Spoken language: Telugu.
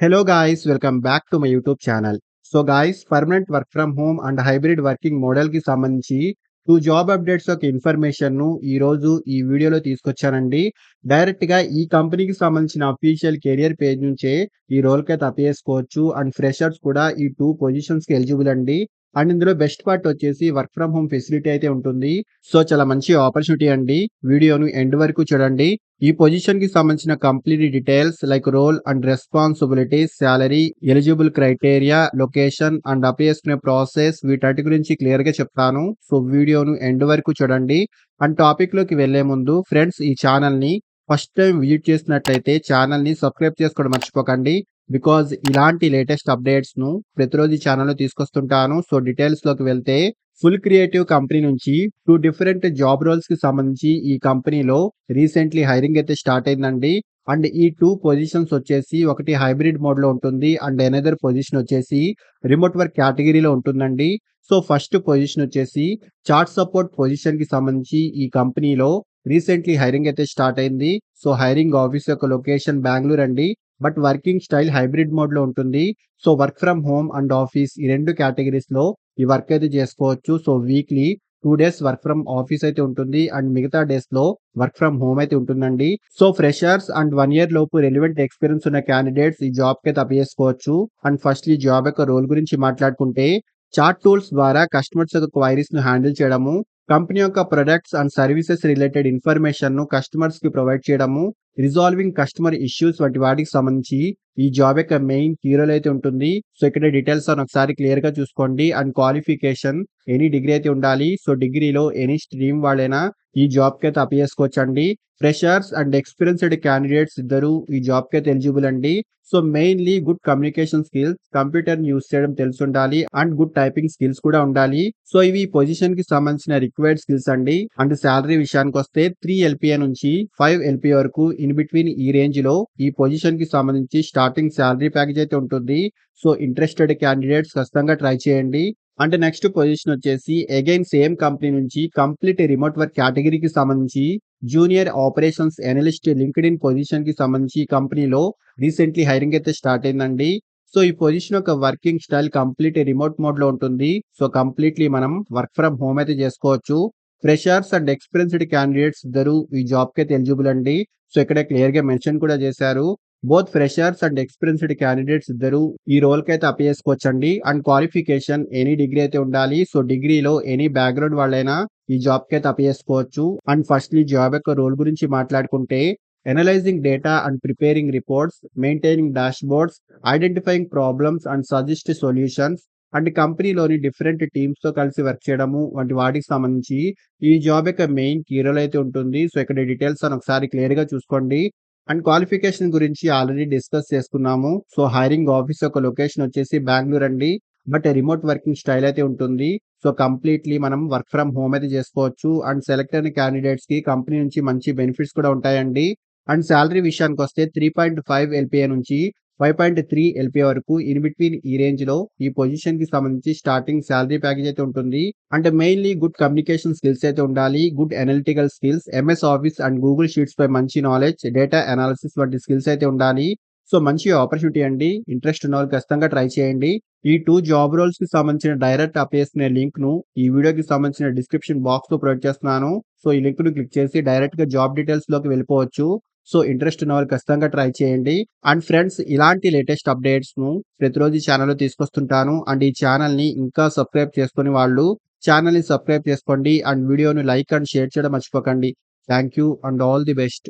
Hello guys, welcome back to my YouTube channel. So guys permanent work from home and hybrid working మోడల్‌కి సంబంధించి 2 జాబ్ అప్డేట్స్ యొక్క ఇన్ఫర్మేషన్‌ను ఈరోజు ఈ వీడియోలో తీసుకొచ్చానండి. డైరెక్ట్‌గా ఈ కంపెనీకి సంబంధించిన అఫీషియల్ కెరియర్ పేజ్ నుంచే ఈ రోల్‌కైతే అప్లై చేసుకోవచ్చు. అండ్ ఫ్రెషర్స్ కూడా ఈ 2 పొజిషన్స్‌కి ఎలిజిబుల్ అండి. అండ్ ఇందులో బెస్ట్ పార్ట్ వచ్చేసి వర్క్ ఫ్రమ్ హోమ్ ఫెసిలిటీ అయితే ఉంటుంది. సో చాలా మంచి ఆపర్చునిటీ అండి. వీడియోను ఎండ్ వరకు చూడండి. ఈ పొజిషన్‌కి సంబంధించిన complete details like role and responsibilities, salary, eligible criteria, location and apply చేసుకునే ప్రాసెస్ వీటన్నిటి గురించి క్లియర్‌గా చెప్తాను. సో వీడియోను ఎండ్ వరకు చూడండి. అండ్ టాపిక్‌లోకి వెళ్ళే ముందు ఫ్రెండ్స్ ఈ ఛానల్‌ని ఫస్ట్ టైమ్ విజిట్ చేసినట్లయితే ఛానల్‌ని సబ్స్క్రైబ్ చేసుకోవడం మర్చిపోకండి. బికాజ్ ఇలాంటి లేటెస్ట్ అప్డేట్స్‌ను ప్రతిరోజు ఈ ఛానల్‌లో తీసుకొస్తుంటాను. సో డీటెయిల్స్‌లోకి వెళ్తే ఫుల్ క్రియేటివ్ కంపెనీ నుంచి 2 డిఫరెంట్ జాబ్ రోల్స్‌కి సంబంధించి ఈ కంపెనీలో రీసెంట్‌లీ హైరింగ్ అయితే స్టార్ట్ అయిందండి. అండ్ ఈ 2 పొజిషన్స్ వచ్చేసి ఒకటి హైబ్రిడ్ మోడ్‌లో ఉంటుంది. అండ్ అనదర్ పొజిషన్ వచ్చేసి రిమోట్ వర్క్ కేటగిరీలో ఉంటుందండి. సో ఫస్ట్ పొజిషన్ వచ్చేసి చాట్ సపోర్ట్ పొజిషన్‌కి సంబంధించి ఈ కంపెనీలో రీసెంట్‌లీ హైరింగ్ అయితే స్టార్ట్ అయింది. సో హైరింగ్ ఆఫీస్ యొక్క లొకేషన్ బెంగుళూరు అండి. బట్ వర్కింగ్ స్టైల్ హైబ్రిడ్ మోడ్‌లో ఉంటుంది. So work from home and office ఈ 2 కేటగరీస్‌లో ఈ వర్క్ అయితే చేసుకోవచ్చు. So weekly 2 days work from office అయితే ఉంటుంది. అండ్ మిగతా డేస్‌లో వర్క్ ఫ్రమ్ హోమ్ అయితే ఉంటుందండి. సో ఫ్రెషర్స్ అండ్ 1 ఇయర్ లోపు రెలెవెంట్ ఎక్స్‌పీరియన్స్ ఉన్న క్యాండిడేట్స్ ఈ జాబ్‌కైతే అప్లై చేసుకోవచ్చు. అండ్ ఫస్ట్ ఈ జాబ్ యొక్క రోల్ గురించి మాట్లాడుకుంటే చాట్ టూల్స్ ద్వారా కస్టమర్స్ యొక్క క్వైరీస్‌ను హ్యాండిల్ చేయడము, కంపెనీ యొక్క ప్రొడక్ట్స్ అండ్ సర్వీసెస్ రిలేటెడ్ ఇన్ఫర్మేషన్‌ను కస్టమర్స్‌కి ప్రొవైడ్ చేయడము, రిజాల్వింగ్ కస్టమర్ ఇష్యూస్ వంటి వాటికి సంబంధించి ఈ జాబ్ యొక్క మెయిన్ కీ రోల్ అయితే ఉంటుంది. సో ఇక్కడ డీటెయిల్స్ అని ఒకసారి క్లియర్‌గా చూసుకోండి. అండ్ క్వాలిఫికేషన్ ఎనీ డిగ్రీ అయితే ఉండాలి. సో డిగ్రీలో ఎనీ స్ట్రీమ్ వాళ్ళైనా ఈ జాబ్‌కి అయితే అప్లై చేసుకోవచ్చండి. ఫ్రెషర్స్ అండ్ ఎక్స్‌పీరియన్స్‌డ్ క్యాండిడేట్స్ ఇద్దరూ ఈ జాబ్‌కి అయితే ఎలిజిబుల్ అండి. So mainly good communication skills, కంప్యూటర్‌ని యూజ్ చేయడం తెలిసుండాలి. అండ్ గుడ్ టైపింగ్ స్కిల్స్ కూడా ఉండాలి. సో ఇవి ఈ పొజిషన్‌కి సంబంధించిన రిక్వైర్డ్ స్కిల్స్ అండి. అండ్ సాలరీ విషయానికొస్తే 3 ఎల్‌పిఏ నుంచి 5 ఎల్‌పిఏ వరకు ఇన్ బిట్వీన్ ఈ రేంజ్‌లో ఈ పొజిషన్‌కి సంబంధించి స్టార్టింగ్ సాలరీ ప్యాకేజ్ అయితే ఉంటుంది. సో ఇంట్రెస్టెడ్ క్యాండిడేట్స్ ఖచ్చితంగా ట్రై చేయండి. అంటే నెక్స్ట్ పొజిషన్ వచ్చేసి అగైన్ సేమ్ కంపెనీ నుంచి కంప్లీట్ రిమోట్ వర్క్ కేటగిరీకి సంబంధించి జూనియర్ ఆపరేషన్స్ అనలిస్ట్ లింక్డ్ఇన్ పొజిషన్‌కి సంబంధించి ఈ కంపెనీలో రీసెంట్‌లీ హైరింగ్ అయితే స్టార్ట్ అయిందండి. సో ఈ పొజిషన్ యొక్క వర్కింగ్ స్టైల్ కంప్లీట్ రిమోట్ మోడ్‌లో ఉంటుంది. సో కంప్లీట్‌లీ మనం వర్క్ ఫ్రమ్ హోమ్ అయితే చేసుకోవచ్చు. ఫ్రెషర్స్ అండ్ ఎక్స్‌పీరియన్స్‌డ్ క్యాండిడేట్స్ ఇద్దరూ ఈ జాబ్‌కి అయితే ఎలిజిబుల్ అండి. సో ఇక్కడ క్లియర్‌గా మెన్షన్ కూడా చేశారు. Both freshers and experienced candidates ఇద్దరూ ఈ రోల్‌కి అయితే అప్లై చేసుకోవచ్చండి. అండ్ క్వాలిఫికేషన్ ఎనీ డిగ్రీ అయితే ఉండాలి. సో డిగ్రీలో ఎనీ బ్యాక్‌గ్రౌండ్ వాళ్ళైనా ఈ జాబ్‌కి అయితే అప్లై చేసుకోవచ్చు. అండ్ ఫస్ట్‌లీ జాబ్ యొక్క రోల్ గురించి మాట్లాడుకుంటే analysing data and preparing reports, maintaining dashboards, identifying problems and suggest solutions and కంపెనీలోని డిఫరెంట్ టీమ్స్‌తో కలిసి వర్క్ చేయడము వంటి వాటికి సంబంధించి ఈ జాబ్ యొక్క మెయిన్ కీ రోల్ అయితే ఉంటుంది. సో ఇక్కడ డీటెయిల్స్ అని ఒకసారి క్లియర్‌గా చూసుకోండి. అండ్ క్వాలిఫికేషన్ గురించి ఆల్రెడీ డిస్కస్ చేసుకున్నాము. సో హైరింగ్ ఆఫీస్ యొక్క లొకేషన్ వచ్చేసి బెంగుళూరు అండి. బట్ రిమోట్ వర్కింగ్ స్టైల్ అయితే ఉంటుంది. సో కంప్లీట్‌లీ మనం వర్క్ ఫ్రమ్ హోమ్ అయితే చేసుకోవచ్చు. అండ్ సెలెక్ట్ అయిన క్యాండిడేట్స్‌కి కంపెనీ నుంచి మంచి బెనిఫిట్స్ కూడా ఉంటాయండి. అండ్ సాలరీ విషయానికొస్తే 3.5 ఎల్‌పిఏ నుంచి 5.3 ఎల్‌పిఏ వరకు ఇన్ బిట్వీన్ ఈ రేంజ్‌లో ఈ పొజిషన్‌కి సంబంధించి స్టార్టింగ్ సాలరీ ప్యాకేజ్ అయితే ఉంటుంది. అంటే మెయిన్‌లీ గుడ్ కమ్యూనికేషన్ స్కిల్స్ అయితే ఉండాలి. Good analytical skills, MS Office and Google Sheets పై మంచి నాలెడ్జ్, డేటా అనాలిసిస్ వంటి స్కిల్స్ అయితే ఉండాలి. సో మంచి ఆపర్చునిటీ అండి. ఇంట్రెస్ట్ ఉన్నవాళ్ళు ఖచ్చితంగా ట్రై చేయండి. ఈ 2 జాబ్ రోల్స్‌కి సంబంధించిన డైరెక్ట్ అప్లై చేసుకునే లింక్‌ను ఈ వీడియోకి సంబంధించిన డిస్క్రిప్షన్ బాక్స్‌లో ప్రొవైడ్ చేస్తున్నాను. సో ఈ లింక్‌ను క్లిక్ చేసి డైరెక్ట్‌గా జాబ్ డీటెయిల్స్‌లోకి వెళ్ళిపోవచ్చు. సో ఇంట్రెస్ట్ ఉన్నవాళ్ళు ఖచ్చితంగా ట్రై చేయండి. అండ్ ఫ్రెండ్స్ ఇలాంటి లేటెస్ట్ అప్డేట్స్‌ను ప్రతిరోజు ఈ ఛానెల్‌లో తీసుకొస్తుంటాను. అండ్ ఈ ఛానెల్‌ని ఇంకా సబ్స్క్రైబ్ చేసుకొని వాళ్ళు ఛానెల్‌ని సబ్స్క్రైబ్ చేసుకోండి. అండ్ వీడియోని లైక్ అండ్ షేర్ చేయడం మర్చిపోకండి. Thank you and all the best.